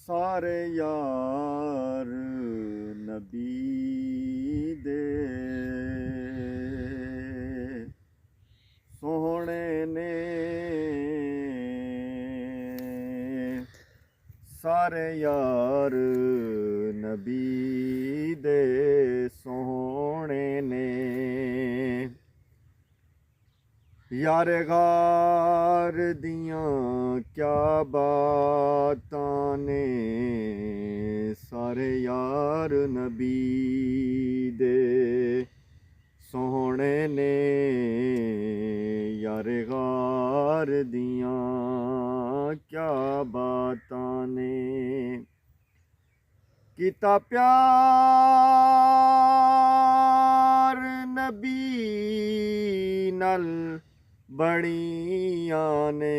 सारे यार नबी दे सोहणे ने सारे यार नबी दे सोहणे ने यार गार दियां क्या बातां ने सारे यार नबी दे सोहणे ने यार गार दियां क्या बातां ने कीता प्यार नबी नल बड़ियां ने